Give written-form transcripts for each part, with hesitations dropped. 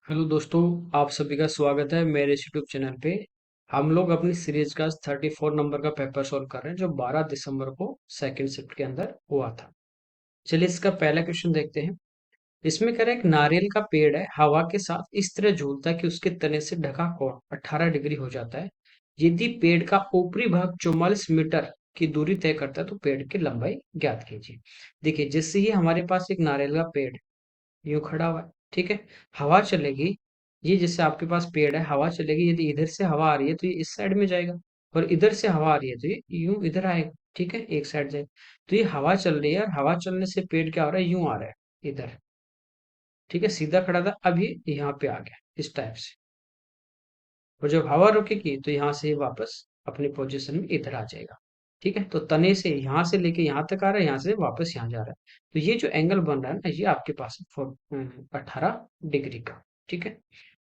Hello दोस्तों, आप सभी का स्वागत है मेरे इस यूट्यूब चैनल पे। हम लोग अपनी सीरीज का 34 नंबर का पेपर सॉल्व कर रहे हैं जो 12 दिसंबर को सेकंड शिफ्ट के अंदर हुआ था। चलिए इसका पहला क्वेश्चन देखते हैं। इसमें कह रहा है एक नारियल का पेड़ है, हवा के साथ इस तरह झूलता है कि उसके तने से ढका कोण 18 डिग्री हो जाता है। यदि पेड़ का ऊपरी भाग 44 मीटर की दूरी तय करता है तो पेड़ की लंबाई ज्ञात कीजिए। देखिए, जैसे ही हमारे पास एक नारियल का पेड़ यूं खड़ा हुआ है, ठीक है। हवा चलेगी, ये जैसे आपके पास पेड़ है, हवा चलेगी, यदि इधर से हवा आ रही है तो ये इस साइड में जाएगा, और इधर से हवा आ रही है तो ये यूं इधर आएगा, ठीक है, एक साइड जाएगा। तो ये हवा चल रही है, और हवा चलने से पेड़ क्या हो रहा है, यूं आ रहा है इधर, ठीक है। सीधा खड़ा था, अब ये यहाँ पे आ गया इस टाइप से, और जब हवा रुकेगी तो यहाँ से ये वापस अपनी पोजीशन में इधर आ जाएगा, ठीक है। तो तने से यहाँ से लेके यहाँ तक आ रहा है, यहाँ से वापस यहाँ जा रहा है। तो ये जो एंगल बन रहा है ना, ये आपके पास है 18 डिग्री का, ठीक है।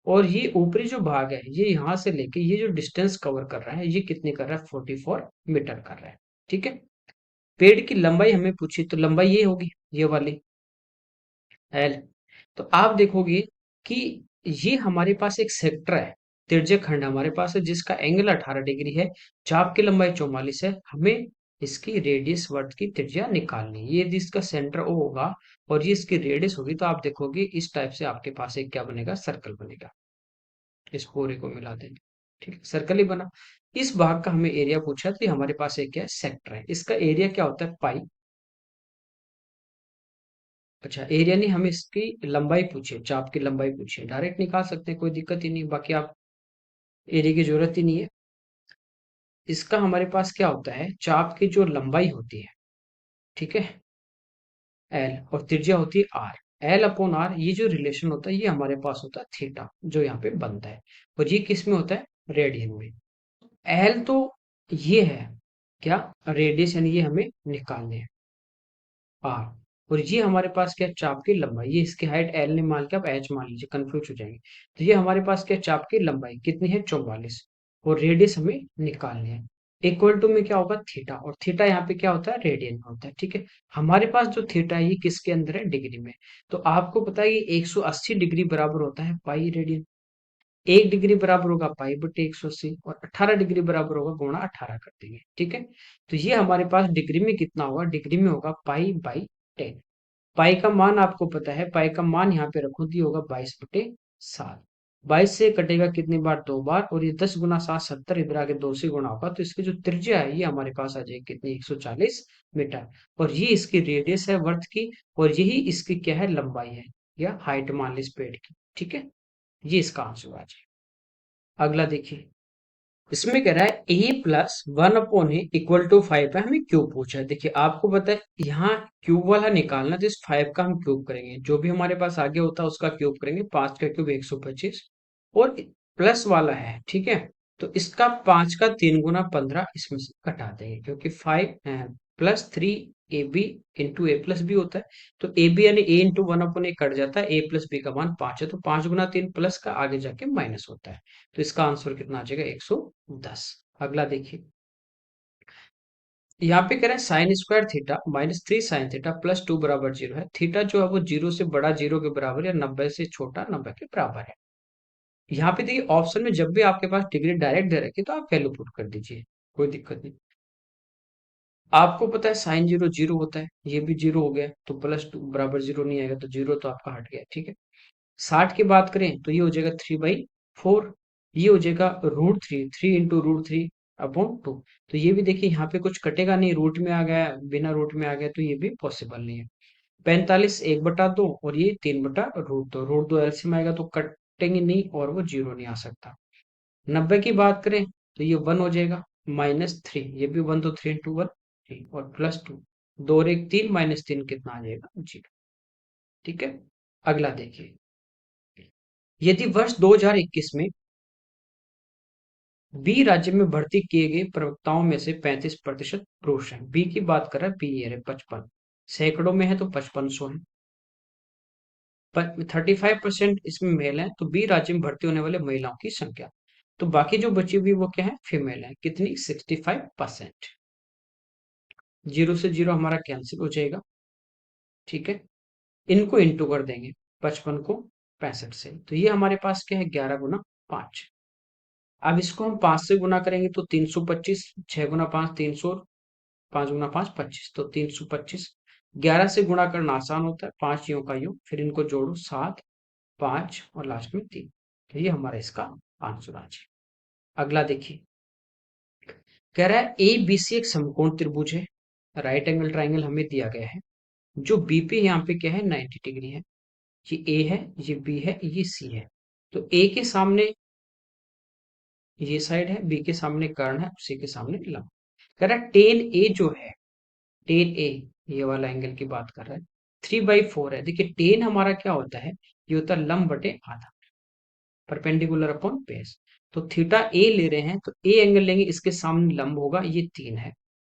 और ये ऊपरी जो भाग है, ये यहाँ से लेके ये जो डिस्टेंस कवर कर रहा है, ये कितने कर रहा है, 44 मीटर कर रहा है, ठीक है। पेड़ की लंबाई हमें पूछी, तो लंबाई ये होगी, ये वाली एल। तो आप देखोगे कि ये हमारे पास एक सेक्टर है, तिर्यक खंड हमारे पास है जिसका एंगल 18 डिग्री है, चाप की लंबाई 44 है। हमें इसकी रेडियस वर्त की त्रिज्या निकालनी है। ये यदि इसका सेंटर ओ होगा और ये इसकी रेडियस होगी, तो आप देखोगे इस टाइप से आपके पास एक क्या बनेगा, सर्कल बनेगा। इस पूरे को मिला देंगे, ठीक है, सर्कल ही बना। इस भाग का हमें एरिया पूछा, तो ये हमारे पास एक क्या है, सेक्टर है। इसका एरिया क्या होता है, पाई। अच्छा, एरिया नहीं, हमें इसकी लंबाई पूछिए, चाप की लंबाई पूछिए, डायरेक्ट निकाल सकते हैं, कोई दिक्कत ही नहीं। बाकी आप एरिया की जरूरत ही नहीं है। इसका हमारे पास क्या होता है, चाप की जो लंबाई होती है, ठीक है, एल, और त्रिज्या होती है आर। एल अपॉन आर, ये जो रिलेशन होता है ये हमारे पास होता है थीटा, जो यहाँ पे बनता है। और ये किस में होता है, रेडियन में। एल तो ये है क्या, रेडियस, यानी ये हमें निकालने हैं, आर। और ये हमारे पास क्या है, चाप की लंबाई। ये इसकी हाइट एल ने मान के आप एच मान लीजिए, कंफ्यूज हो जाएंगे। तो ये हमारे पास क्या है, चाप की लंबाई कितनी है, 44, और रेडियस हमें निकालने हैं। इक्वल टू में क्या होगा, थीटा, और थीटा यहाँ पे क्या होता है, रेडियन में होता है, ठीक है। हमारे पास जो थीटा है ये किसके अंदर है, डिग्री में। तो आपको पता है कि 180 डिग्री बराबर होता है पाई रेडियन। 1 डिग्री बराबर होगा पाई बटे 180, और 18 डिग्री बराबर होगा गुणा 18 कर देंगे, ठीक है। तो ये हमारे पास डिग्री में कितना होगा, डिग्री में होगा पाई बाई 10। पाई का मान आपको पता है, पाई का मान यहाँ पे रखो, दिया होगा 22/7। 22 से कटेगा कितनी बार, 2 बार, और ये 10 × 7 70, इधर आगे 2 से गुणा होगा, तो इसकी जो त्रिज्या है ये हमारे पास आ जाएगी कितनी, 140 मीटर। और ये इसकी रेडियस है वर्थ की, और यही इसकी क्या है, लंबाई है, या हाइट मान ली इस पेड़ की, ठीक है। ये इसका आंसर आ जाएगा। अगला देखिए, इसमें कह रहा है a+1/a इक्वल टू 5 है, हमें क्यूब पूछा है। देखिए, आपको पता है यहाँ क्यूब वाला निकालना, तो इस 5 का हम क्यूब करेंगे, जो भी हमारे पास आगे होता है उसका क्यूब करेंगे। 5 का क्यूब 125, और प्लस वाला है, ठीक है। तो इसका 5 का 3 × 15 इसमें से घटा देंगे, क्योंकि 5+3ab × a+b होता है। तो ए बी यानी a × 1/a कट जाता है, a+b का मान 5 है, तो 5 × 3 प्लस का आगे जाके माइनस होता है। तो इसका आंसर कितना आ जाएगा, 110। अगला देखिए, यहाँ पे कह रहे हैं sin² थीटा -3 sin थीटा +2 बराबर 0 है। थीटा जो है वो 0 से बड़ा 0 के बराबर, या 90 से छोटा 90 के बराबर है। यहाँ पे देखिए, ऑप्शन में जब भी आपके पास डिग्री डायरेक्ट दे रखी है तो आप वैल्यू पुट कर दीजिए, कोई दिक्कत नहीं। आपको पता है sin 0 0 होता है, ये भी 0 हो गया, तो +2 बराबर 0 नहीं आएगा, तो 0 तो आपका हट गया, ठीक है। 60 की बात करें तो ये हो जाएगा 3/4, ये हो जाएगा √3, 3 × √3/2। तो ये भी देखिए, यहाँ पे कुछ कटेगा नहीं, रूट में आ गया, बिना रूट में आ गया, तो ये भी पॉसिबल नहीं है। 45 1/2, और ये 3/√2, √2 एलसीएम आएगा तो कटेंगे नहीं, और वो 0 नहीं आ सकता। 90 की बात करें तो ये 1 हो जाएगा, -3, ये भी 1, तो 3 × 1 3, और +2, 2 और 1 3, -3 कितना आ जाएगा, 0, ठीक है। अगला देखिए, यदि वर्ष 2021 में बी राज्य में भर्ती किए गए प्रवक्ताओं में से 35% पुरुष हैं, बी की बात कर रहा है, बी है 55, सैकड़ों में है तो 5500 है। 35% इसमें मेल है, तो बी राज्य में भर्ती होने वाले महिलाओं की संख्या। तो बाकी जो बची हुई वो क्या है, फीमेल है, कितनी, 65%। 0 से 0 हमारा कैंसिल हो जाएगा, ठीक है। इनको इंटू कर देंगे, 55 को 65 से। तो ये हमारे पास क्या है, 11 गुना 5। अब इसको हम 5 से गुना करेंगे तो 325, 6 गुना 5 300, 5 गुना 5 25, तो 325। 11 से गुणा करना आसान होता है, 5 यूं का यूं, फिर इनको जोड़ो 7, 5 और लास्ट में 3। तो ये हमारा इसका आंसर आ जाए। अगला देखिए, कह रहा है ए बी सी एक समकोण त्रिभुज है, राइट एंगल ट्राइंगल हमें दिया गया है, जो बी पे यहाँ पे क्या है 90 डिग्री है। ये ए है, ये बी है, ये सी है। तो ए के सामने ये साइड है, बी के सामने कर्ण है, सी के सामने लंब। कह रहा है टेन ए जो है, टेन ए, ये वाला एंगल की बात कर रहा है, 3/4 है। देखिए टेन हमारा क्या होता है, ये होता है लंब बटे आधा, परपेंडिकुलर अपॉन बेस। तो थीटा ए ले रहे हैं तो ए एंगल लेंगे, इसके सामने लंब होगा, ये 3 है।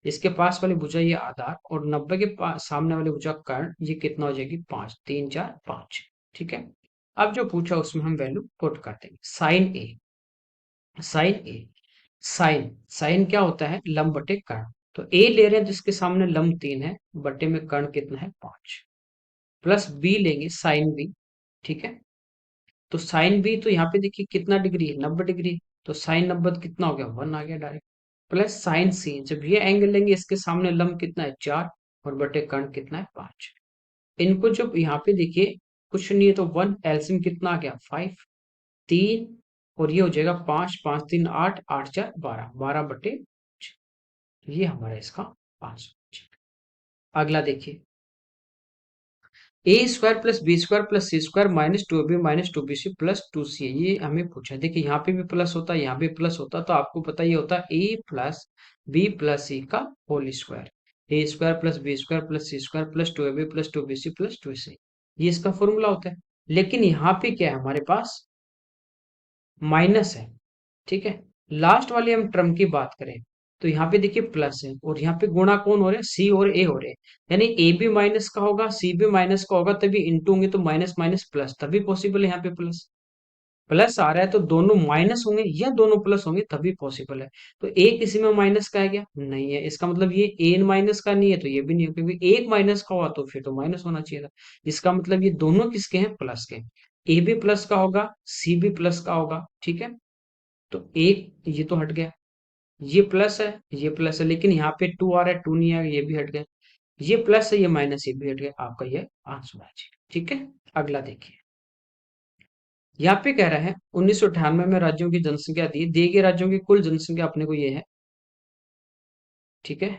इसके पास वाली भुजा ये आधार, और 90 के सामने वाली भुजा कर्ण, ये कितना हो जाएगी 5, 3 4 5। ठीक है। अब जो पूछा उसमें हम वैल्यू पुट कर देंगे। साइन ए, साइन ए, साइन साइन क्या होता है, लंब बटे कर्ण। तो ए ले रहे हैं जिसके सामने लंब 3 है, बटे में कर्ण कितना है 5, प्लस बी लेंगे साइन बी। ठीक है। तो साइन बी तो यहाँ पे देखिए कितना डिग्री है, 90 डिग्री। तो साइन 90 कितना हो गया, 1 आ गया डायरेक्ट। प्लस साइन सी, जब ये एंगल लेंगे इसके सामने लंब कितना है 4, और बटे कर्ण कितना है 5। इनको जब यहाँ पे देखिए कुछ नहीं है तो 1, एलसीएम कितना आ गया 5, 3, और ये हो जाएगा 5, 5 3 8, 8 4 12, 12/5। ये हमारा इसका आंसर। अगला देखिए, A square plus B square plus C square minus 2ab minus 2bc plus 2ca, ये हमें पूछा है। देखिए यहाँ पे भी प्लस होता है, यहाँ पे प्लस होता है, तो आपको पता ये होता है A plus B plus C का whole square. A square plus B square plus C square plus 2ab plus 2bc plus 2ca, ये इसका फॉर्मूला होता है। लेकिन यहाँ पे क्या है हमारे पास, माइनस है। ठीक है। लास्ट वाली हम टर्म की बात करें तो यहाँ पे देखिए प्लस है, और यहाँ पे गुणा कौन हो रहे हैं, सी और ए हो रहे हैं। यानी ए भी माइनस का होगा, सी भी माइनस का होगा, तभी इंटू होंगे, तो माइनस माइनस प्लस तभी पॉसिबल है। यहाँ पे प्लस प्लस आ रहा है तो दोनों माइनस होंगे या दोनों प्लस होंगे तभी पॉसिबल है। तो एक किसी में माइनस का है क्या, नहीं है, इसका मतलब ये ए माइनस का नहीं है, तो ये भी नहीं है, क्योंकि एक माइनस का हुआ तो फिर तो माइनस होना चाहिए था। इसका मतलब ये दोनों किसके हैं, प्लस के। ए भी प्लस का होगा, सी भी प्लस का होगा। ठीक है। तो एक ये तो हट गया, ये प्लस है, ये प्लस है, लेकिन यहाँ पे 2 आ रहा है, 2 नहीं आया, ये भी हट गया। ये प्लस है, ये माइनस, ये भी हट गया। आपका ये आंसर आ जाएगा। ठीक है। अगला देखिए, यहाँ पे कह रहा है 1998 में राज्यों की जनसंख्या दी, दिए गए राज्यों की कुल जनसंख्या अपने को ये है। ठीक है।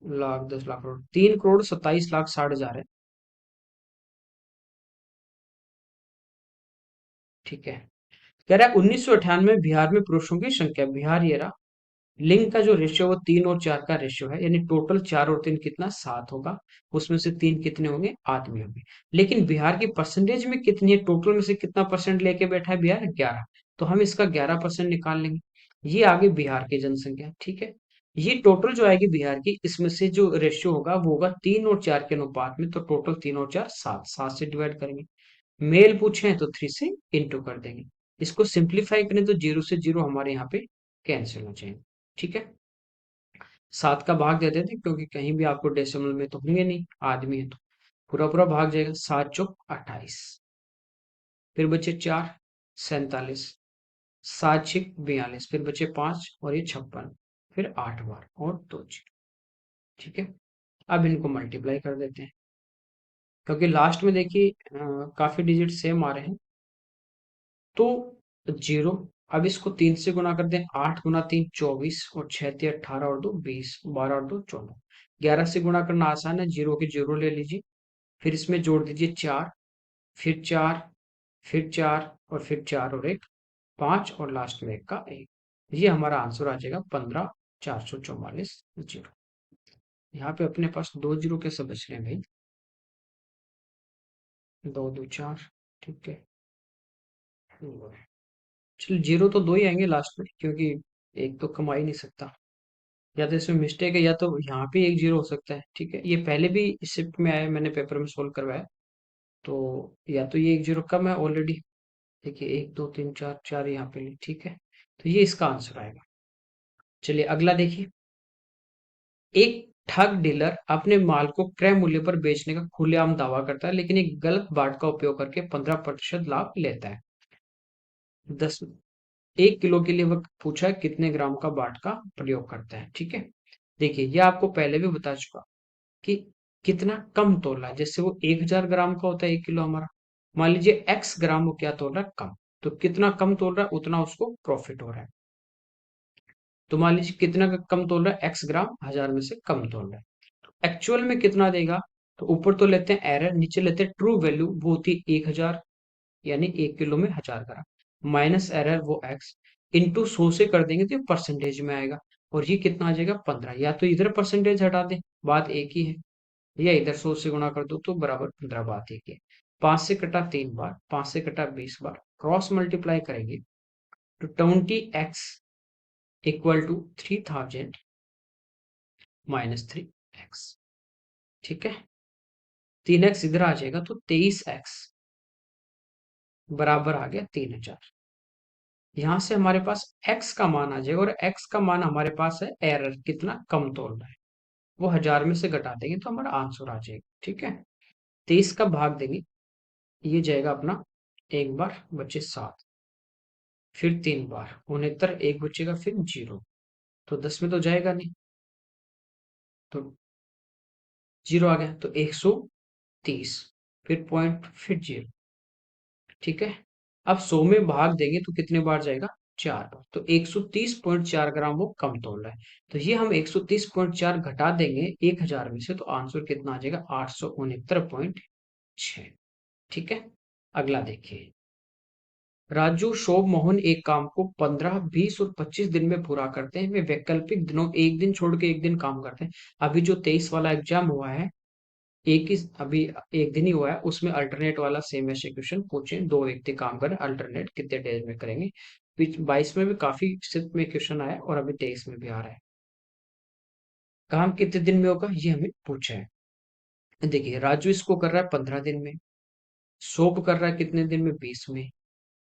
लाख 10 लाख करोड़, 3 करोड़ 27 लाख 60 हजार है। ठीक है। कह रहा है 1998 में बिहार में पुरुषों की संख्या, बिहार ये रहा, लिंग का जो रेशियो वो 3 और 4 का रेशियो है, यानी टोटल 4 और 3 कितना, 7 होगा। उसमें से 3 कितने होंगे, आदमी होंगे। लेकिन बिहार की परसेंटेज में कितनी है, टोटल में से कितना परसेंट लेके बैठा है बिहार, 11। तो हम इसका 11% निकाल लेंगे। ये आगे बिहार की जनसंख्या। ठीक है। ये टोटल जो आएगी बिहार की, इसमें से जो रेशियो होगा वो होगा 3 और 4 के अनुपात में, तो टोटल 3 और 4 7, 7 से डिवाइड करेंगे। मेल पूछे हैं तो 3 से इंटू कर देंगे। इसको सिंप्लीफाई करें तो 0 से 0 हमारे यहाँ पे कैंसिल हो जाएंगे। ठीक है। 7 का भाग दे देते क्योंकि कहीं भी आपको डेसिमल में तो होंगे नहीं, आदमी है तो पूरा पूरा भाग जाएगा। 7 चौक 28, फिर बचे 4, 47, 7 छिक 42, फिर बचे 5 और ये 56, फिर 8 बार और 2 जीरो। ठीक है। अब इनको मल्टीप्लाई कर देते हैं, क्योंकि लास्ट में देखिए काफी डिजिट सेम आ रहे हैं, तो 0। अब इसको 3 से गुना कर दें, 8 गुना 3 24, और 6 3 18 और 2 20, 12 और 2 14। 11 से गुणा करना आसान है, जीरो के जीरो ले लीजिए, फिर इसमें जोड़ दीजिए 4, फिर 4, फिर 4, और फिर 4 और 1 5, और लास्ट में 1 का 1। ये हमारा आंसर आ जाएगा 15,444 जीरो। यहाँ पे अपने पास 2 जीरो कैसे बच रहे हैं भाई, 2 2 4। ठीक है। चलो जीरो तो 2 ही आएंगे लास्ट में, क्योंकि एक तो कमा ही नहीं सकता। या तो इसमें मिस्टेक है, या तो यहाँ पे 1 जीरो हो सकता है। ठीक है। ये पहले भी शिफ्ट में आया, मैंने पेपर में सोल्व करवाया, तो या तो ये 1 जीरो कम है ऑलरेडी। देखिए 1 2 3 4, 4 यहाँ पे ली। ठीक है। तो ये इसका आंसर आएगा। चलिए अगला देखिए, एक ठग डीलर अपने माल को क्रय मूल्य पर बेचने का खुलेआम दावा करता है, लेकिन एक गलत बाट का उपयोग करके 15% लाभ लेता है। 10 1 किलो के लिए वह पूछा है कितने ग्राम का बाट का प्रयोग करता है। ठीक है, देखिए ये आपको पहले भी बता चुका कि कितना कम तोल रहा है। जैसे वो 1000 ग्राम का होता है 1 किलो हमारा, मान लीजिए x ग्राम वो क्या तोल रहा है, कम। तो कितना कम तोल रहा है उतना उसको प्रॉफिट हो रहा है। तो मान लीजिए कितना का कम तोल रहा है, x ग्राम 1000 में से कम तोल रहा है। एक्चुअल में कितना देगा, तो ऊपर तो लेते हैं एरर, नीचे लेते हैं ट्रू वैल्यू, वो होती है 1000, यानी 1 किलो में 1000 ग्राम, माइनस एरर वो x, इंटू 100 से कर देंगे तो ये परसेंटेज में आएगा। और ये कितना आ जाएगा 15, या तो इधर परसेंटेज हटा दें, बात एक ही है, या इधर 100 से गुणा कर दो तो बराबर 15, बात एक ही है। 5 से कटा 3 बार, 5 से कटा 20 बार, क्रॉस मल्टीप्लाई करेंगे तो 20x equal to 3000 minus 3x। ठीक है, 3x इधर आ जाएगा तो 23x बराबर आ गया 3000। यहां से हमारे पास x का मान आ जाएगा, और x का मान हमारे पास है एरर, कितना कम तोल रहा है, वो 1000 में से घटा देंगे तो हमारा आंसर आ जाएगा। ठीक है, 23 का भाग देंगे, ये जाएगा अपना, एक बार बचे 7, फिर 3 बार 69, एक बचेगा फिर 0, तो 10 में तो जाएगा नहीं, तो 0 आ गया, तो 130, फिर पॉइंट, फिर 0। ठीक है, अब 100 में भाग देंगे तो कितने बार जाएगा, 4 बार, तो 130.4 ग्राम वो कम तोल रहा है। तो ये हम 130.4 घटा देंगे 1000 में से, तो आंसर कितना आ जाएगा, 869.6। ठीक है, अगला देखिए, राजू, शोभ, मोहन एक काम को 15, 20 और 25 दिन में पूरा करते हैं। वे वैकल्पिक दिनों एक दिन छोड़ के एक दिन काम करते हैं। अभी जो 23 वाला एग्जाम हुआ है, एक ही अभी एक दिन ही हुआ है, उसमें अल्टरनेट वाला सेम ऐसे क्वेश्चन पूछे, दो व्यक्ति काम करें, अल्टरनेट कितने डेज में करेंगे। 22 में भी काफी सिर्फ में क्वेश्चन आया, और अभी 23 में भी आ रहा है। काम कितने दिन में होगा ये हमें पूछा है। देखिए, राजू इसको कर रहा है 15 दिन में, सोप कर रहा है कितने दिन में, 20 में।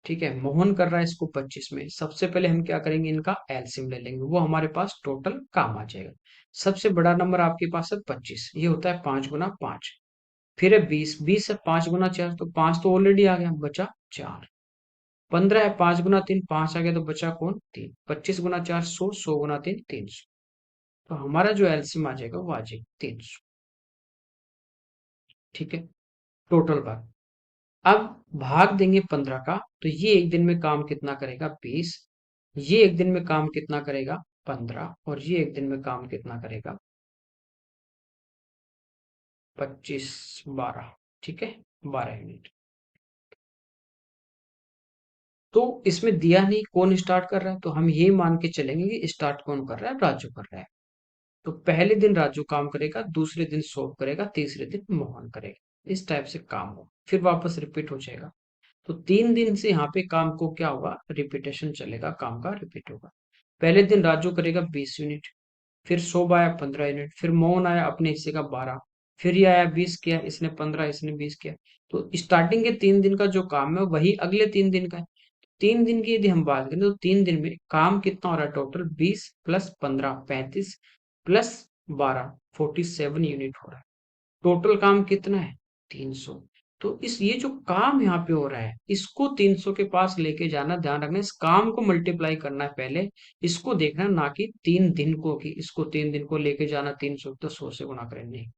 ठीक है, मोहन कर रहा है इसको 25 में। सबसे पहले हम क्या करेंगे, इनका एलसीएम ले लेंगे, वो हमारे पास टोटल काम आ जाएगा। सबसे बड़ा नंबर आपके पास है 25, ये होता है 5 गुना 5। फिर है 20, 20 है 5 गुना 4, तो 5 तो ऑलरेडी आ गया, बचा 4। 15 है 5 गुना 3, 5 आ गया तो बचा कौन, 3। 25 गुना 4 100, 100 गुना 3 300। तो हमारा जो एलसीएम आ जाएगा वो आ जाएगा 300। ठीक है, टोटल बात। अब भाग देंगे 15 का, तो ये एक दिन में काम कितना करेगा, 20। ये एक दिन में काम कितना करेगा, 15। और ये एक दिन में काम कितना करेगा, 25, 12। ठीक है, 12 यूनिट। तो इसमें दिया नहीं कौन स्टार्ट कर रहा है, तो हम ये मान के चलेंगे कि स्टार्ट कौन कर रहा है, राजू कर रहा है। तो पहले दिन राजू काम करेगा, दूसरे दिन सोप करेगा, तीसरे दिन मोहन करेगा, इस टाइप से काम हो, फिर वापस रिपीट हो जाएगा। तो 3 दिन से यहाँ पे काम को क्या होगा, रिपीटेशन चलेगा, काम का रिपीट होगा। पहले दिन राजू करेगा 20 यूनिट, फिर शोभ आया 15 यूनिट, फिर मोहन आया अपने हिस्से का 12, फिर ये आया 20 किया, इसने 15, इसने 20 किया। तो स्टार्टिंग के 3 दिन का जो काम है वही अगले 3 दिन का है। 3 दिन की यदि हम बात करें तो 3 दिन में काम कितना हो रहा है, टोटल 20 प्लस 15 35 प्लस 12 47 यूनिट हो रहा है। टोटल काम कितना है, 300। तो इस ये जो काम यहाँ पे हो रहा है, इसको 300 के पास लेके जाना, ध्यान रखना इस काम को मल्टीप्लाई करना है पहले, इसको देखना, ना कि 3 दिन को, कि इसको 3 दिन को लेके जाना 300 तो 100 से गुणा करें, नहीं।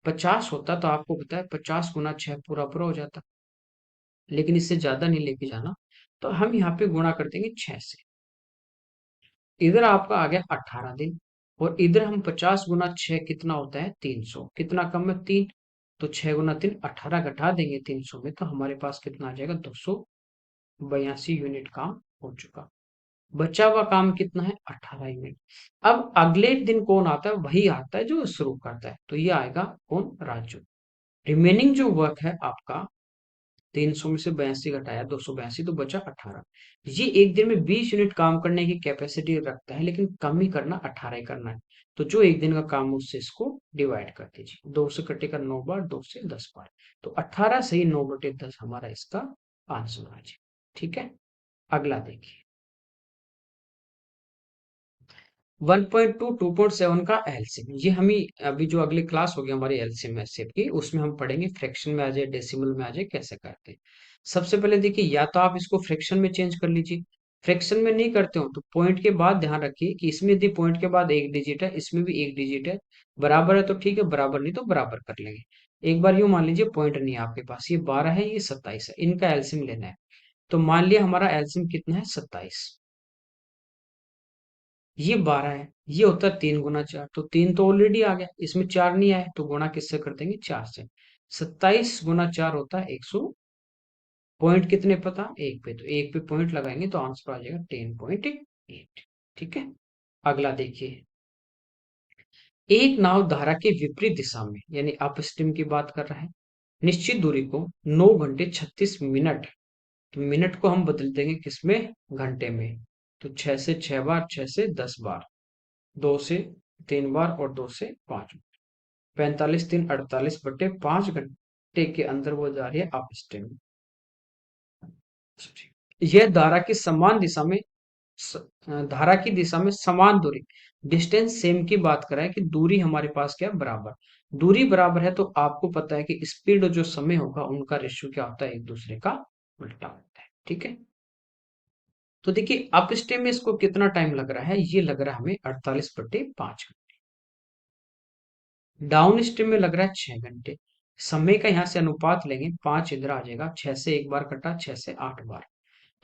50 होता तो आपको पता है 50 गुना 6 पूरा पूरा हो जाता, लेकिन इससे ज्यादा नहीं लेके जाना, तो हम यहाँ पे गुणा कर देंगे 6 से। इधर आपका आ गया 18 दिन, और इधर हम 50 गुना 6 कितना होता है, 300, कितना कम है, 3। तो 6 गुना 3 18 घटा देंगे 300 में, तो हमारे पास कितना आ जाएगा, 282 यूनिट काम हो चुका। बचा हुआ काम कितना है, 18 यूनिट। अब अगले दिन कौन आता है, वही आता है जो शुरू करता है, तो ये आएगा कौन, राजू। रिमेनिंग जो वर्क है आपका, 300 में से 82 घटाया 282, तो बचा 18। ये एक दिन में 20 यूनिट काम करने की कैपेसिटी रखता है, लेकिन कम ही करना, 18 ही करना है। तो जो एक दिन का काम है उससे इसको डिवाइड कर दीजिए, 2 से कटेगा 9 बार, 2 से 10 बार, तो 18 से ही 9/10 हमारा इसका आंसर आ जाए। ठीक है, अगला देखिए, 1.2 2.7 का एलसीएम, ये हमें अभी जो अगली क्लास होगी हमारी एलसीएम एचसीएफ की, उसमें हम पढ़ेंगे फ्रैक्शन में आ जाए, डेसिमल में आ जाए, कैसे करते हैं। सबसे पहले देखिए, या तो आप इसको फ्रैक्शन में चेंज कर लीजिए। फ्रैक्शन में नहीं करते हो तो पॉइंट के बाद ध्यान रखिए कि इसमें यदि पॉइंट के बाद एक डिजिट है, इसमें भी एक डिजिट है, बराबर है तो ठीक है, बराबर नहीं तो बराबर कर लेंगे। एक बार यूं मान लीजिए पॉइंट नहीं है आपके पास, ये 12 है, ये 27 है, इनका एलसीएम लेना है। तो मान लिया हमारा एलसीएम कितना है, 27। ये 12 है, ये होता है 3 गुना 4, तो 3 तो ऑलरेडी आ गया, इसमें 4 नहीं आया, तो गुणा किससे कर देंगे, 4 से। 27 गुना 4 होता है 100। पॉइंट कितने पता, एक पे, तो एक पे पॉइंट लगाएंगे तो आंसर आ जाएगा 10.8। ठीक है। अगला देखिए, एक नाव धारा के विपरीत दिशा में यानी अपस्ट्रीम की बात कर रहा है, निश्चित दूरी को 9 घंटे 36 मिनट, तो मिनट को हम बदल देंगे किसमें, घंटे में। तो 6 से 6 बार, 6 से 10 बार, 2 से 3 बार और 2 से 5, 45 3 48/5 घंटे के अंदर वो जा रही है अपस्ट्रीम। यह धारा की समान दिशा में धारा की दिशा में समान दूरी, डिस्टेंस सेम की बात करें कि दूरी हमारे पास क्या है, बराबर। दूरी बराबर है तो आपको पता है कि स्पीड और जो समय होगा उनका रेशियो क्या होता है, एक दूसरे का उल्टा होता है। ठीक है। तो देखिए अप स्टेम में इसको कितना टाइम लग रहा है, ये लग रहा है हमें 48/5। डाउन स्ट्रीम में लग रहा है 6 घंटे। समय का यहाँ से अनुपात लेंगे, 5 इधर आ जाएगा, 6 से एक बार कटा, 6 से 8 बार,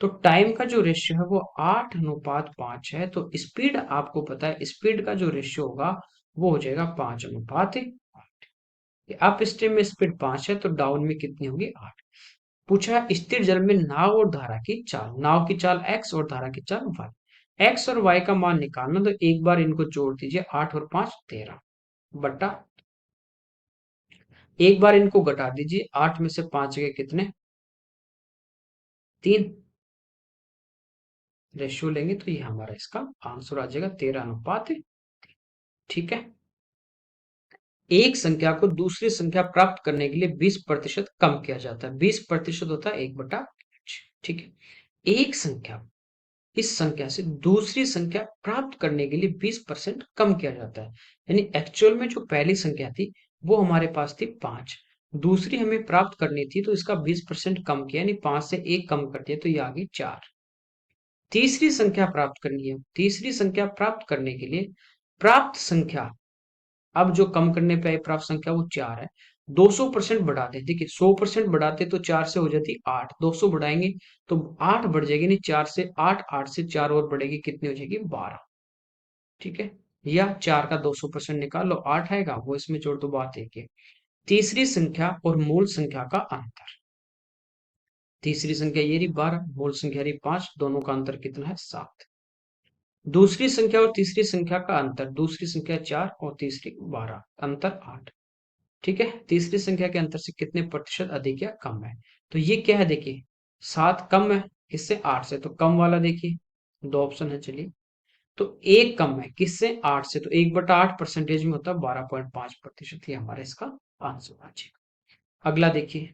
तो टाइम का जो रेशियो है वो 8:5 है। तो स्पीड आपको पता है, स्पीड का जो रेशियो होगा वो हो जाएगा 5:8। अप स्ट्रीम में स्पीड 5 है तो डाउन में कितनी होगी, 8। पूछा है स्थिर जल में नाव और धारा की चाल, नाव की चाल x और धारा की चाल y, x और y का मान निकालना, तो एक बार इनको जोड़ दीजिए, 8 और 5 13 बटा, एक बार इनको घटा दीजिए, 8 में से 5 गए कितने, 3, रेशियो लेंगे तो ये हमारा इसका आंसर आ जाएगा 13:3। ठीक है। एक संख्या को दूसरी संख्या प्राप्त करने के लिए 20% कम किया जाता है, 20% होता है 1/5। ठीक है। एक संख्या, इस संख्या से दूसरी संख्या प्राप्त करने के लिए 20% कम किया जाता है, यानी एक्चुअल में जो पहली संख्या थी वो हमारे पास थी 5, दूसरी हमें प्राप्त करनी थी तो इसका 20% कम किया, यानी 5 से 1 कम कर दिया तो ये आ गई 4। तीसरी संख्या प्राप्त करनी है, तीसरी संख्या प्राप्त करने के लिए प्राप्त संख्या, अब जो कम करने पे आई प्राप्त संख्या वो 4 है, 200% बढ़ाते, देखिए 100% बढ़ाते तो 4 से हो जाती 8, 200 बढ़ाएंगे तो 8 बढ़ जाएगी, नहीं 4 से 8, 8 से 4 और बढ़ेगी, कितनी हो जाएगी 12। ठीक है। या 4 का 200% निकाल लो, 8 आएगा, वो इसमें जोड़ दो, बात एक है। तीसरी संख्या और मूल संख्या का अंतर, तीसरी संख्या ये रही 12, मूल संख्या रही 5, दोनों का अंतर कितना है, 7। दूसरी संख्या और तीसरी संख्या का अंतर, दूसरी संख्या 4 और तीसरी 12, अंतर 8। ठीक है। तीसरी संख्या के अंतर से कितने प्रतिशत अधिक या कम है, तो ये क्या है देखिए, 7 कम है किससे, 8 से, तो कम वाला देखिए, दो ऑप्शन है, चलिए। तो एक कम है किससे, 8 से, तो 1/8 परसेंटेज में होता है 12.5%, ये हमारा इसका आंसर आ जाएगा। अगला देखिए,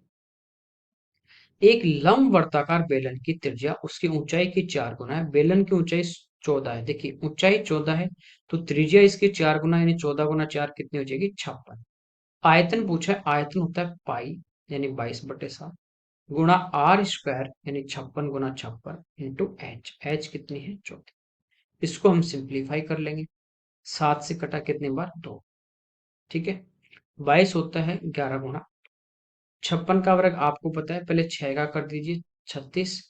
एक लंब वर्ताकार बेलन की त्रिज्या उसकी ऊंचाई की 4 गुना है, बेलन की ऊंचाई 14 है, देखिए ऊंचाई 14 है तो त्रिज्या इसकी 4 गुना, यानी 14 गुना 4 कितनी हो जाएगी, 56। आयतन पूछा है, आयतन होता है पाई, यानी 22/7 गुणा आर स्क्वायर, यानी 56 गुना 56 इंटू एच, एच कितनी है, 14। इसको हम सिंप्लीफाई कर लेंगे, 7 से कटा कितने बार, 2। ठीक है। 22 होता है 11 गुना, 56 का वर्ग आपको पता है, पहले 6 का कर दीजिए, 36।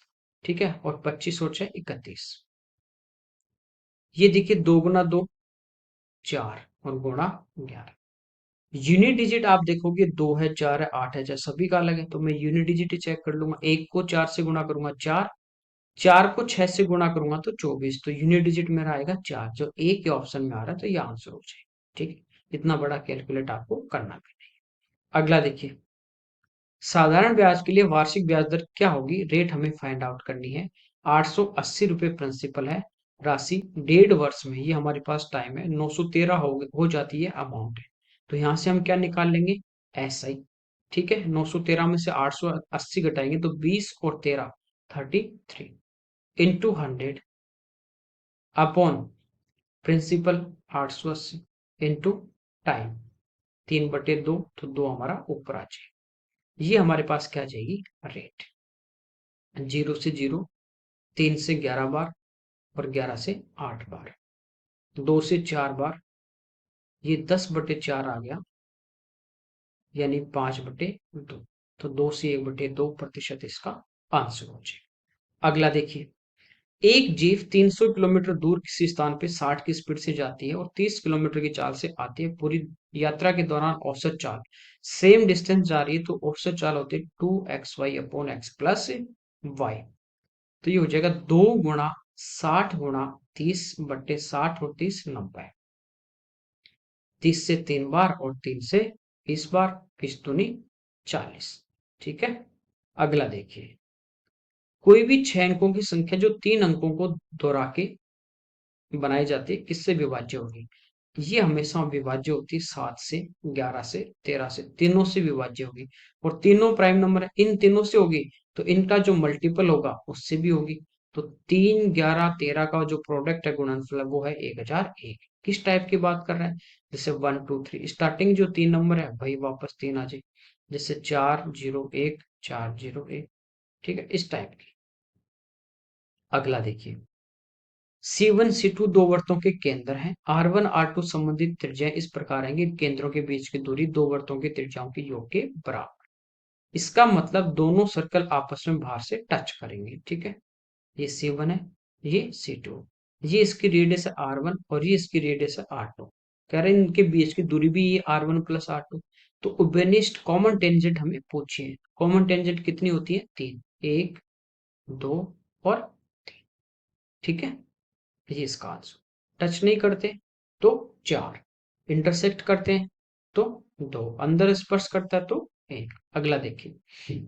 ठीक है। और 25 और 6 31, ये देखिए 2 गुना 2 4 और गुणा 11। यूनिट डिजिट आप देखोगे, 2 है, 4 है, 8 है, चाहे सभी का अलग है, तो मैं यूनिट डिजिट ही चेक कर लूंगा, एक को 4 से गुणा करूंगा 4, 4 को 6 से गुणा करूंगा तो 24, तो यूनिट डिजिट मेरा आएगा 4, जो एक के ऑप्शन में आ रहा है, तो ये आंसर हो जाएगा। ठीक है। इतना बड़ा कैलकुलेट आपको करना भी नहीं। अगला देखिए, साधारण ब्याज के लिए वार्षिक ब्याज दर क्या होगी, रेट हमें फाइंड आउट करनी है। 880 रुपये प्रिंसिपल है, राशि 1.5 वर्ष में, ये हमारे पास टाइम है, 913 हो जाती है अमाउंट है, तो यहाँ से हम क्या निकाल लेंगे, SI। ठीक है। 913 में से 880 घटाएंगे तो 20 और 13 33 into 100 upon principal 880 into time 3/2, तो 2 हमारा ऊपर आ जाए। ये हमारे पास क्या आ जाएगी रेट। 0 से 0, 3 से 11 बार और 11 से 8 बार, 2 से 4 बार, ये 10/4 आ गया, यानी 5/2। तो 2 से 1/2% इसका आंसर हो जाए। अगला देखिए, एक जीव 300 किलोमीटर दूर किसी स्थान पे 60 की स्पीड से जाती है और 30 किलोमीटर की चाल से आती है। पूरी यात्रा के दौरान औसत चाल सेम डिस्टेंस जा रही है, तो औसत चाल होती है 2xy/x प्लस वाई। तो ये हो जाएगा 2 गुणा 60 गुणा 30/60 और 30 90। 30 से 3 बार और 3 से 20 बार, 20 दूनी 40। ठीक है। अगला देखिए, कोई भी 6 अंकों की संख्या जो 3 अंकों को दोहरा के बनाई जाती है, किससे विभाज्य होगी? ये हमेशा विभाज्य होती है 7 से, 11 से, 13 से, तीनों से विभाज्य होगी। और तीनों प्राइम नंबर है, इन तीनों से होगी, तो इनका जो मल्टीपल होगा उससे भी होगी। तो 3, 11, 13 का जो प्रोडक्ट है, गुणनफल है, वो है 1001। किस टाइप की बात कर रहे हैं? जैसे 1 2 3 स्टार्टिंग जो 3 नंबर है वही वापस 3 आ जाए, जैसे 401 401। ठीक है, इस टाइप की। अगला देखिए, C1 C2 दो वृत्तों के केंद्र हैं। R1 R2 संबंधित त्रिज्याएं इस प्रकार हैं कि केंद्रों के बीच की दूरी दो वृत्तों की त्रिज्याओं के योग के बराबर। इसका मतलब दोनों सर्कल आपस में बाहर से टच करेंगे। ठीक है, ये C1 है, ये C2, ये इसकी रेडियस है R1 और ये इसकी रेडियस है R2। कह रहे हैं इनके बीच की दूरी भी ये R1 प्लस R2। तो उभयनिष्ठ कॉमन टेंजेंट हमें पूछिए। कॉमन टेंजेंट कितनी होती है? 3, 1, 2 और 3। ठीक है, ये इसका आंसर। टच नहीं करते तो 4, इंटरसेक्ट करते हैं तो 2, अंदर स्पर्श करता है तो 1। अगला देखिए,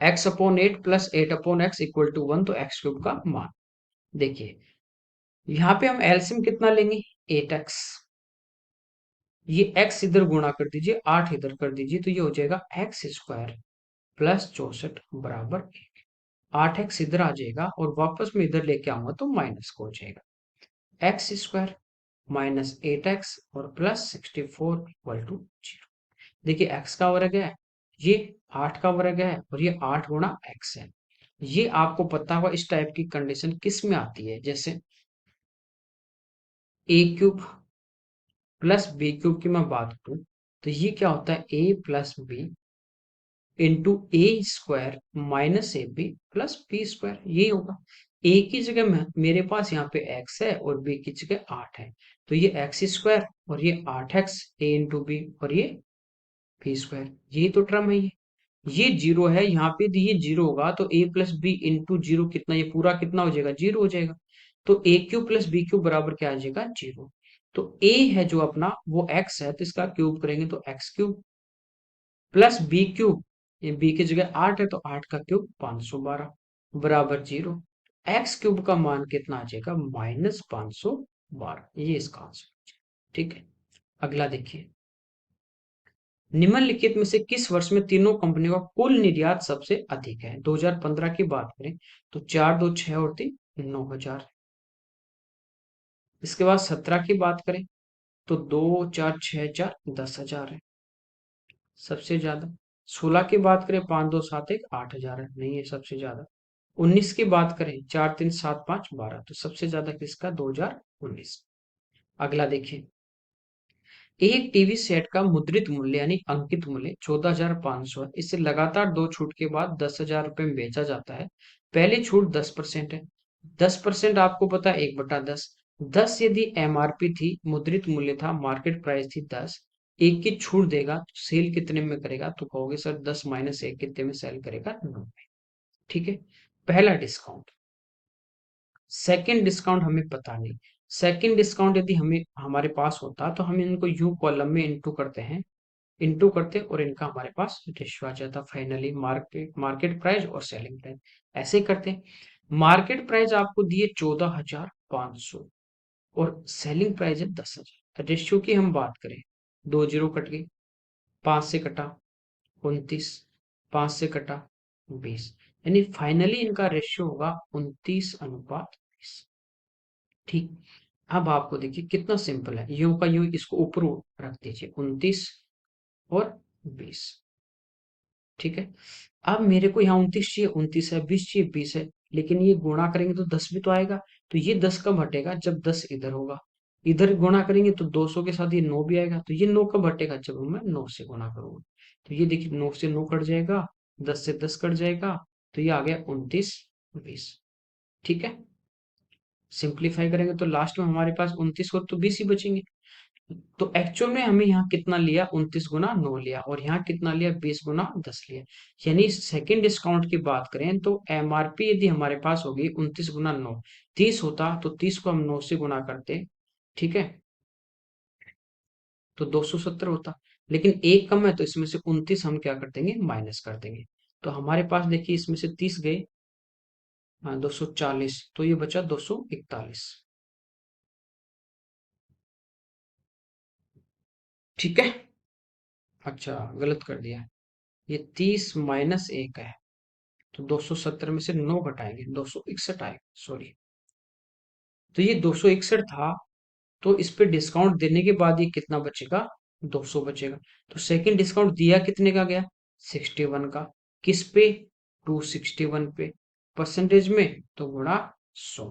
x/8 plus 8/x equal to 1, तो x³ का मान देखिए। यहाँ पे हम एलसीएम कितना लेंगे? 8x। ये x इधर गुणा कर दीजिए, 8 इधर कर दीजिए, तो ये हो जाएगा x² प्लस 64 बराबर 1। 8x इधर आ जाएगा और वापस में इधर लेके आऊंगा तो माइनस को हो जाएगा। x² माइनस 8x और प्लस 64 इक्वल टू 0। देखिए x का वर्ग है, ये 8 का वर्ग है और ये 8 गुणा x है। ये आपको पता होगा इस टाइप की कंडीशन किस में आती है, जैसे a³ प्लस b³ की मैं बात करूं तो ये क्या होता है? a plus b into A² minus AB plus B², यही होगा। a की जगह मेरे पास यहाँ पे x है और b की जगह 8 है, तो ये x² और ये 8x a इंटू बी और ये B², यही तो टर्म है। ये 0 है यहाँ पे, ये 0 होगा तो a प्लस बी इंटू 0 कितना, ये पूरा कितना हो जाएगा? 0 हो जाएगा। तो a³ प्लस b³ बराबर क्या आ जाएगा? 0। तो a है जो अपना वो x है, तो इसका क्यूब करेंगे तो x³ प्लस b³ ये b की जगह 8 है तो 8 का क्यूब 512 बराबर 0। x³ का मान कितना आ जाएगा? -512, ये इसका आंसर। ठीक है। अगला देखिए, निम्नलिखित में से किस वर्ष में तीनों कंपनियों का कुल निर्यात सबसे अधिक है? 2015 की बात करें तो 4 2 6 और 3 9,000। इसके बाद 17 की बात करें तो 2 4 6 4 10,000 है सबसे ज्यादा। 16 की बात करें 5 2 7 1 8,000 है, नहीं है सबसे ज्यादा। 19 की बात करें 4 3 7 5 12, तो सबसे ज्यादा किसका? 2019। अगला देखिए, एक टीवी सेट का मुद्रित मूल्य यानी अंकित मूल्य 14,500 है। इसे लगातार दो छूट के बाद 10,000 रुपए में बेचा जाता है। पहली छूट 10% है। 10% आपको पता है 1/10। 10 यदि एमआरपी थी, मुद्रित मूल्य था, मार्केट प्राइस थी 10, एक की छूट देगा तो सेल कितने में करेगा? तो कहोगे सर 10 माइनस 1 कितने में सेल करेगा? 90। ठीक है, पहला डिस्काउंट। सेकंड डिस्काउंट हमें पता नहीं। सेकंड डिस्काउंट यदि हमें हमारे पास होता तो हम इनको यू कॉलम में इंटू करते हैं, इंटू करते और इनका हमारे पास रेशियो आ जाता। फाइनली मार्केट मार्केट प्राइस और सेलिंग प्राइस ऐसे ही करते हैं। मार्केट प्राइस आपको दिए 14,500 और सेलिंग प्राइस है 10,000। रेशियो की हम बात करें, 2 जीरो कट गई, 5 से कटा 29, 5 से कटा 20, यानी फाइनली इनका रेशियो होगा 29:20। ठीक। अब आपको देखिए कितना सिंपल है, यूं का यूं इसको ऊपर रख दीजिए, 29 और 20। ठीक है, अब मेरे को यहाँ 29 चाहिए, 29 है, 20 चाहिए, 20 है, लेकिन ये गुणा करेंगे तो 10 भी तो आएगा। तो ये 10 कब हटेगा, जब 10 इधर होगा। इधर गुणा करेंगे तो 200 के साथ ये 9 भी आएगा। तो ये 9 कब हटेगा, जब मैं 9 से गुणा करूंगा। तो ये देखिए 9 से 9 कट जाएगा, 10 से 10 कट जाएगा, तो ये आ गया 29, 20। ठीक है, सिंप्लीफाई करेंगे तो लास्ट में हमारे पास 29 और तो 20 ही बचेंगे। तो एक्चुअल में हमें यहाँ कितना लिया, 29 गुना 9 लिया, और यहाँ कितना लिया, 20 गुना 10 लिया। यानी सेकंड डिस्काउंट की बात करें तो एमआरपी यदि हमारे पास होगी 29 गुना 9, 30 होता, तो 30 को हम 9 से गुना करते, ठीक है, तो 270 होता। लेकिन एक कम है तो इसमें से 29 हम क्या कर देंगे, माइनस कर देंगे। तो हमारे पास देखिए इसमें से 30 गए, हाँ 240, तो ये बचा 241। ठीक है, अच्छा गलत कर दिया, ये 30 माइनस 1 है, तो 270 में से 9 घटाएंगे, 261 आएगा, सॉरी। तो ये 261 था, तो इस पे डिस्काउंट देने के बाद ये कितना बचेगा, 200 बचेगा। तो सेकंड डिस्काउंट दिया कितने का गया, 61 का। किस पे, 261 पे। परसेंटेज में तो गुणा 100।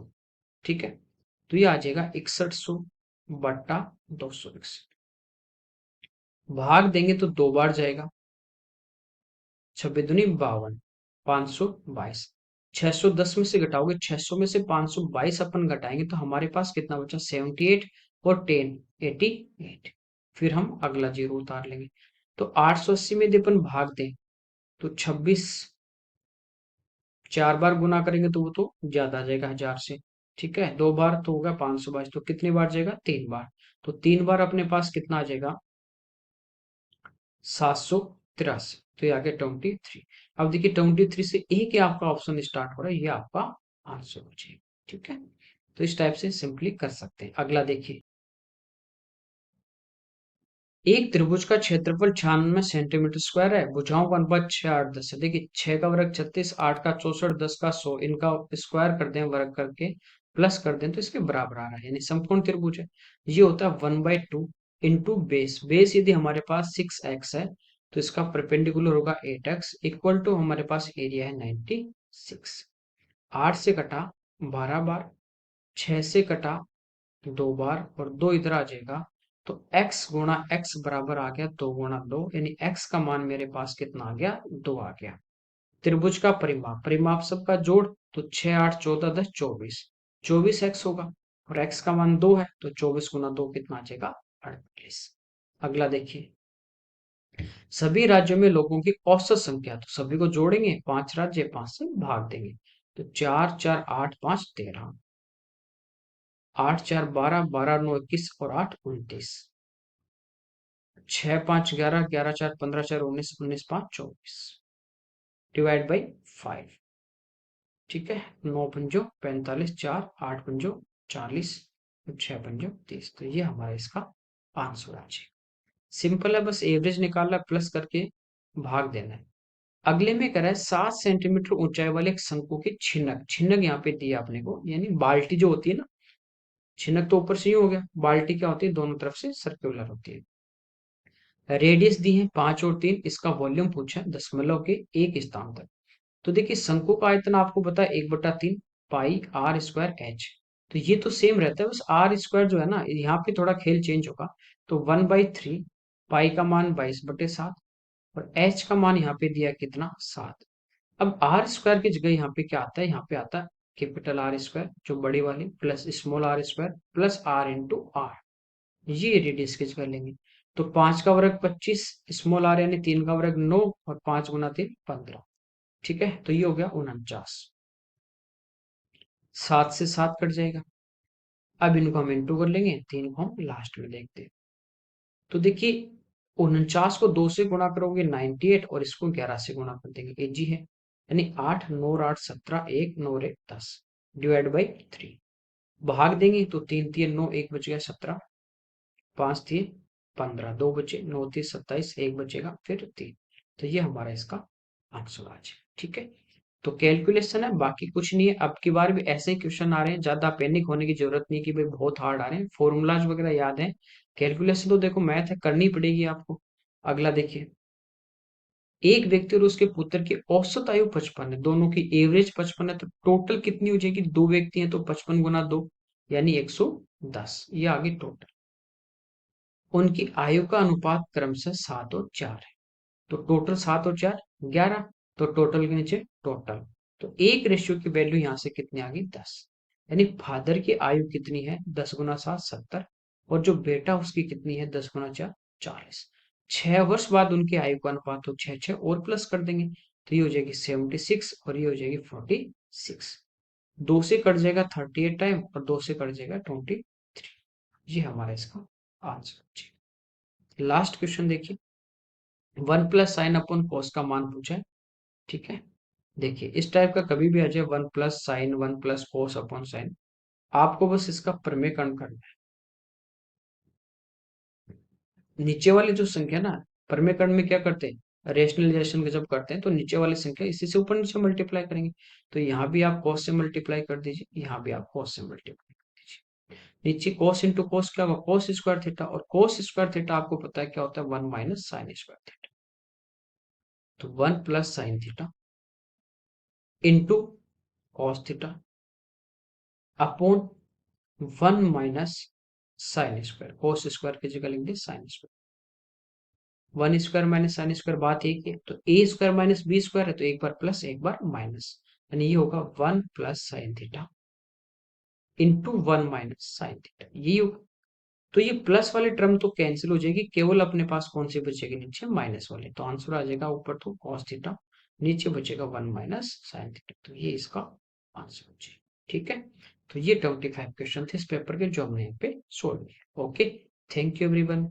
ठीक है, तो ये आ जाएगा 6100 बट्टा 261। भाग देंगे तो दो बार जाएगा, 26 दूनी 52, 522। 610 में से घटाओगे, 600 में से 522 अपन घटाएंगे तो हमारे पास कितना बचा, 78 और 10, 88। फिर हम अगला जीरो उतार लेंगे। तो 880 में यदि अपन भाग दें तो 26, 4 बार गुना करेंगे तो वो तो ज्यादा आ जाएगा 1000 से। ठीक है, 2 बार तो होगा 522, तो कितनी बार जाएगा, 3 बार। तो 3 बार अपने पास कितना आ जाएगा, 783। तो ये आ गया 23। अब देखिए 23 से एक ही आपका ऑप्शन स्टार्ट हो रहा है, ये आपका आंसर हो जाएगा। ठीक है, तो इस टाइप से सिंपली कर सकते हैं। अगला देखिए, एक त्रिभुज का क्षेत्रफल 96 सेंटीमीटर स्क्वायर है, भुजाओं का अनुपात 6, 8, 10 है। देखिए 6 का वर्ग 36, 8 का 64, 10 का 100, इनका स्क्वायर कर दें वर्ग करके, प्लस कर दें तो इसके बराबर आ रहा है, यानी समकोण त्रिभुज है। ये होता है 1/2 इंटू बेस। बेस यदि हमारे पास 6x है तो इसका परपेंडिकुलर होगा 8x, इक्वल टू हमारे पास एरिया है 96। 8 से कटा 12 बार, 6 से कटा 2 बार, और 2 इधर आ जाएगा। तो x गुणा x बराबर आ गया 2 गुणा 2, यानी x का मान मेरे पास कितना आ गया, 2 आ गया। त्रिभुज का परिमाप, परिमाप सबका जोड़, तो 6, 8, 14, 10, 24, 24x होगा। और x का मान 2 है, तो 24 गुना 2 कितना आ जाएगा, 48। अगला देखिए, सभी राज्यों में लोगों की औसत संख्या, तो सभी को जोड़ेंगे, 5 राज्य 5 से भाग देंगे, तो 4, 4, 8, 5, 13, 8, 4, 12, 12, 9, 21 और 8, 29, 6, 5, 11, 11, 4, 15, 4, 19, 19, 5, 24, डिवाइड बाई 5। ठीक है, 9 पंजो 45, 4, 8 पंजो 40, 6 पंजो 30। तो ये हमारा इसका आंसर आ जाएगा। सिंपल है, बस एवरेज निकालना है, प्लस करके भाग देना है। अगले में करा है 7 सेंटीमीटर ऊंचाई वाले एक शंकु की छिनक, छिनक यहाँ पे दी है आपने को, यानी बाल्टी जो होती है ना, छिनक तो ऊपर से ही हो गया, बाल्टी क्या होती है, दोनों तरफ से सर्कुलर होती है। रेडियस दी है 5 और 3, इसका वॉल्यूम पूछा है दशमलव के एक स्थान तक। तो देखिए शंकु का आयतन आपको पता है 1/3 पाई आर स्क्वायर एच। तो ये तो सेम रहता है, बस आर स्क्वायर जो है ना, यहाँ पे थोड़ा खेल चेंज होगा। तो 1/3 पाई का मान 22/7, और एच का मान यहाँ पे दिया कितना, 7। अब आर स्क्वायर की जगह यहाँ पे क्या आता है, यहाँ पे आता है कैपिटल आर स्क्वायर जो बड़ी वाली, plus small r square, plus r into r, ये रेडियस की जगह लेंगे। तो 5 का वर्ग 25, स्मॉल आर यानी 3 का वर्ग 9, और 5 गुना 3 15। ठीक है, तो ये हो गया 49। 7 से 7 कट जाएगा। अब इनको हम इंटू कर लेंगे, 3 को हम लास्ट में देखते हैं। तो देखिए 49 को 2 से गुणा करोगे 98, और इसको 11 से गुणा कर देंगे, इजी है। यानी 8, 9, 8, 17, 1, 9, 1, 10, डिवाइड बाई 3। भाग देंगे तो 3 3 9, 1 बच गया 17, 5 3 15, 2 बचे, 9 3 27, 1 बचेगा फिर 3। तो ये हमारा इसका आंसर आ जाए। ठीक है, तो कैलकुलेशन है, बाकी कुछ नहीं है। अब की बार भी ऐसे ही क्वेश्चन आ रहे हैं, ज्यादा पैनिक होने की जरूरत नहीं कि भाई बहुत हार्ड आ रहे हैं, फॉर्मूलाज वगैरह याद है। कैलकुलेशन तो देखो मैथ है, करनी पड़ेगी आपको। अगला देखिए, एक व्यक्ति और उसके पुत्र की औसत आयु 55 है, दोनों की एवरेज 55 है, तो टोटल कितनी हो जाएगी? दो व्यक्ति हैं तो 55 गुना दो यानी 110, ये आगे टोटल। उनकी आयु का अनुपात क्रमशः 7 और 4 है, तो टोटल 7 और 4 11, तो टोटल के नीचे टोटल, तो एक रेशियो की वैल्यू यहां से कितनी आ गई? 10। यानी फादर की आयु कितनी है? 10 गुना 7 70, और जो बेटा उसकी कितनी है? 10 गुना 4 40। 6 वर्ष बाद उनकी आयु का अनुपात तो 6 6 और प्लस कर देंगे, तो ये हो जाएगी 76 और ये हो जाएगी 46। दो से कट जाएगा 38 टाइम और दो से कट जाएगा 23। ये हमारा इसका आंसर। लास्ट क्वेश्चन देखिए, 1 + sin/cos का मान पूछा है। ठीक है, देखिए इस टाइप का कभी भी आ जाए 1 + sin 1 + cos/sin, आपको बस इसका प्रमेयकरण करना है। नीचे वाली जो संख्या ना, प्रमेयकरण में क्या करते हैं, रेशनलाइजेशन जब करते हैं तो नीचे वाली संख्या इसी से ऊपर नीचे मल्टीप्लाई करेंगे। तो यहाँ भी आप cos से मल्टीप्लाई कर दीजिए, यहाँ भी आप cos से मल्टीप्लाई कर दीजिए। नीचे cos इंटू cos क्या होगा? cos स्क्वायर थीटा, और cos स्क्वायर थीटा आपको पता है क्या होता है? 1 - sin² थीटा। तो 1 + sin theta into cos theta upon 1 - sin², cos square की जगह लिख दे sin²। 1² - sin² बात एक है, तो a² - b² है, तो एक बार प्लस एक बार माइनस, यानी ये होगा 1 + sin theta into 1 - sin theta, ये होगा। तो ये प्लस वाली टर्म तो कैंसिल हो जाएगी, केवल अपने पास कौन सी बचेगी? नीचे माइनस वाली, तो आंसर आ जाएगा ऊपर तो cos थीटा, नीचे बचेगा 1 - sin थीटा, तो ये इसका आंसर हो जाएगा। ठीक है, तो ये 25 क्वेश्चन थे इस पेपर के जो हमने यहाँ पे सोल्व किए। Okay, thank you everyone.